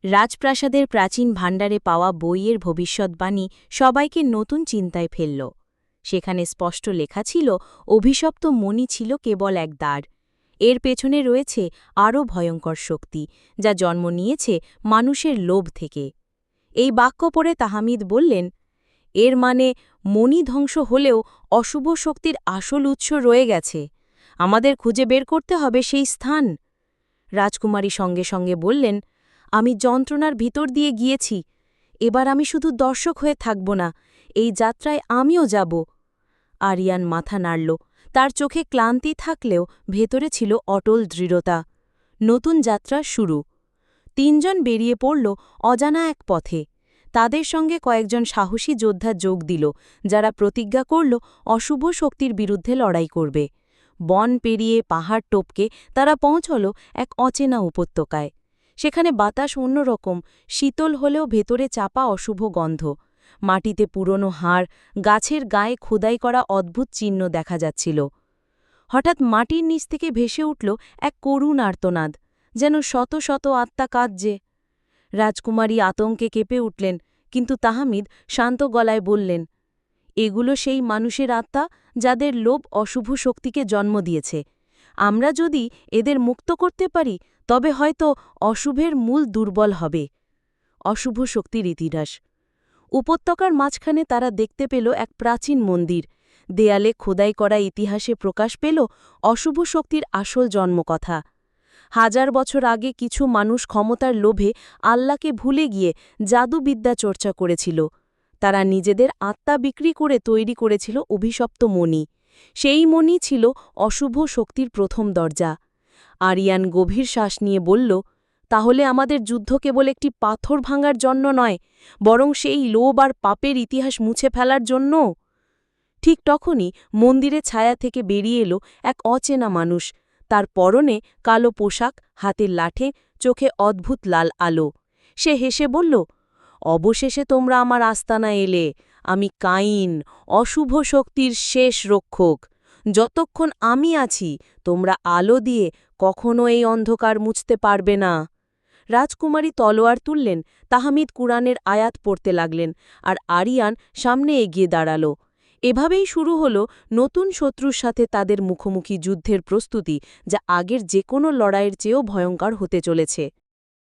রাজপ্রাসাদের প্রাচীন ভাণ্ডারে পাওয়া বইয়ের ভবিষ্যদ্বাণী সবাইকে নতুন চিন্তায় ফেলল। সেখানে স্পষ্ট লেখা ছিল, অভিশপ্ত মণি ছিল কেবল এক দ্বার। এর পেছনে রয়েছে আরও ভয়ঙ্কর শক্তি, যা জন্ম নিয়েছে মানুষের লোভ থেকে। এই বাক্য পড়ে তাহমিদ বললেন, এর মানে মণি ধ্বংস হলেও অশুভ শক্তির আসল উৎস রয়ে গেছে। আমাদের খুঁজে বের করতে হবে সেই স্থান। রাজকুমারী সঙ্গে সঙ্গে বললেন, আমি যন্ত্রণার ভিতর দিয়ে গিয়েছি, এবার আমি শুধু দর্শক হয়ে থাকব না, এই যাত্রায় আমিও যাব। আরিয়ান মাথা নাড়ল, তার চোখে ক্লান্তি থাকলেও ভেতরে ছিল অটল দৃঢ়তা। নতুন যাত্রা শুরু। তিনজন বেরিয়ে পড়ল অজানা এক পথে। তাদের সঙ্গে কয়েকজন সাহসী যোদ্ধা যোগ দিল, যারা প্রতিজ্ঞা করল অশুভ শক্তির বিরুদ্ধে লড়াই করবে। বন পেরিয়ে পাহাড় টপকে তারা পৌঁছল এক অচেনা উপত্যকায়। সেখানে বাতাস অন্যরকম, শীতল হলেও ভেতরে চাপা অশুভ গন্ধ। মাটিতে পুরনো হাড়, গাছের গায়ে খোদাই করা অদ্ভুত চিহ্ন দেখা যাচ্ছিল। হঠাৎ মাটির নিচ থেকে ভেসে উঠল এক করুণ আর্তনাদ, যেন শত শত আত্মা কাঁদছে। রাজকুমারী আতঙ্কে কেঁপে উঠলেন, কিন্তু তাহমিদ শান্ত গলায় বললেন, এগুলো সেই মানুষের আত্মা যাদের লোভ অশুভ শক্তিকে জন্ম দিয়েছে। আমরা যদি এদের মুক্ত করতে পারি, তবে হয়তো অশুভের মূল দুর্বল হবে। অশুভ শক্তির ইতিহাস। উপত্যকার মাঝখানে তারা দেখতে পেল এক প্রাচীন মন্দির। দেয়ালে খোদাই করা ইতিহাসে প্রকাশ পেল অশুভ শক্তির আসল জন্মকথা। 1000 বছর আগে কিছু মানুষ ক্ষমতার লোভে আল্লাহকে ভুলে গিয়ে জাদুবিদ্যা চর্চা করেছিল। তারা নিজেদের আত্মা বিক্রি করে তৈরি করেছিল অভিশপ্ত মণি। সেই মণি ছিল অশুভ শক্তির প্রথম দরজা। আরিয়ান গভীর শ্বাস নিয়ে বলল, তাহলে আমাদের যুদ্ধ কেবল একটি পাথর ভাঙার জন্য নয়, বরং সেই লোভ আর পাপের ইতিহাস মুছে ফেলার জন্য। ঠিক তখনই মন্দিরে ছায়া থেকে বেরিয়ে এলো এক অচেনা মানুষ। তার পরনে কালো পোশাক, হাতে লাঠে, চোখে অদ্ভুত লাল আলো। সে হেসে বলল, অবশেষে তোমরা আমার আস্তানা এলে। আমি কাইন, অশুভ শক্তির শেষ রক্ষক। যতক্ষণ আমি আছি, তোমরা আলো দিয়ে কখনো এই অন্ধকার মুছতে পারবে না। রাজকুমারী তলোয়ার তুললেন, তাহমিদ কুরআনের আয়াত পড়তে লাগলেন, আর আরিয়ান সামনে এগিয়ে দাঁড়াল। এভাবেই শুরু হল নতুন শত্রুর সাথে তাদের মুখোমুখি যুদ্ধের প্রস্তুতি, যা আগের যে কোনো লড়াইয়ের চেয়েও ভয়ঙ্কর হতে চলেছে।